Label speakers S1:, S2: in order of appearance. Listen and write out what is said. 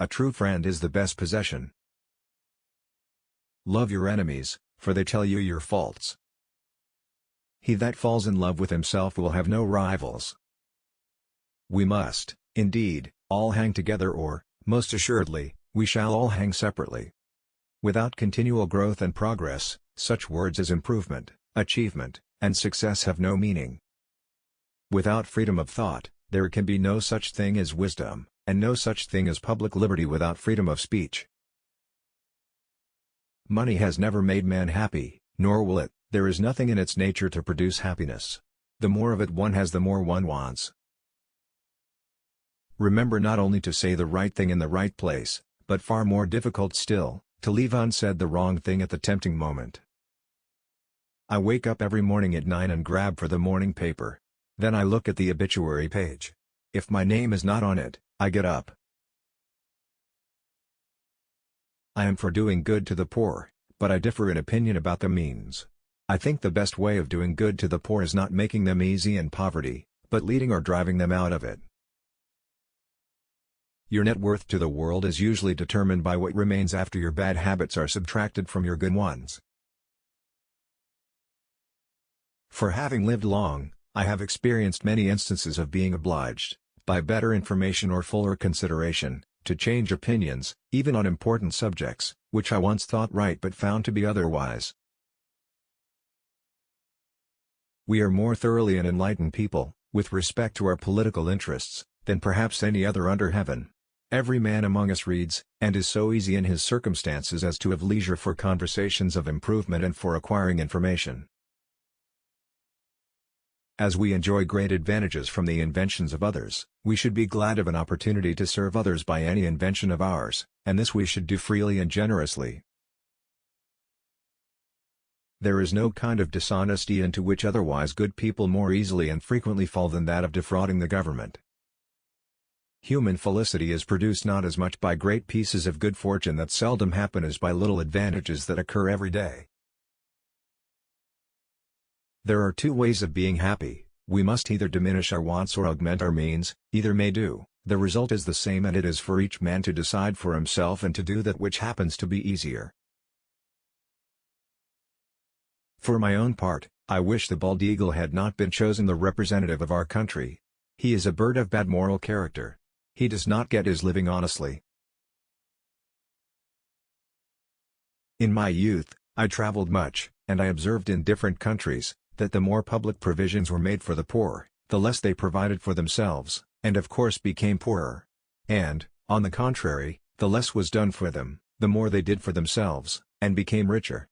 S1: A true friend is the best possession. Love your enemies, for they tell you your faults. He that falls in love with himself will have no rivals. We must, indeed, all hang together or, most assuredly, we shall all hang separately. Without continual growth and progress, such words as improvement, achievement, and success have no meaning. Without freedom of thought, there can be no such thing as wisdom, and no such thing as public liberty without freedom of speech. Money has never made man happy, nor will it. There is nothing in its nature to produce happiness. The more of it one has, the more one wants. Remember not only to say the right thing in the right place, but far more difficult still, to leave unsaid the wrong thing at the tempting moment. I wake up every morning at 9 and grab for the morning paper. Then I look at the obituary page. If my name is not on it, I get up. I am for doing good to the poor, but I differ in opinion about the means. I think the best way of doing good to the poor is not making them easy in poverty, but leading or driving them out of it. Your net worth to the world is usually determined by what remains after your bad habits are subtracted from your good ones. For having lived long, I have experienced many instances of being obliged, by better information or fuller consideration, to change opinions, even on important subjects, which I once thought right but found to be otherwise. We are more thoroughly an enlightened people, with respect to our political interests, than perhaps any other under heaven. Every man among us reads, and is so easy in his circumstances as to have leisure for conversations of improvement and for acquiring information. As we enjoy great advantages from the inventions of others, we should be glad of an opportunity to serve others by any invention of ours, and this we should do freely and generously. There is no kind of dishonesty into which otherwise good people more easily and frequently fall than that of defrauding the government. Human felicity is produced not as much by great pieces of good fortune that seldom happen as by little advantages that occur every day. There are two ways of being happy. We must either diminish our wants or augment our means, either may do. The result is the same, and it is for each man to decide for himself and to do that which happens to be easier. For my own part, I wish the bald eagle had not been chosen the representative of our country. He is a bird of bad moral character. He does not get his living honestly. In my youth, I traveled much, and I observed in different countries, that the more public provisions were made for the poor, the less they provided for themselves, and of course became poorer. And, on the contrary, the less was done for them, the more they did for themselves, and became richer.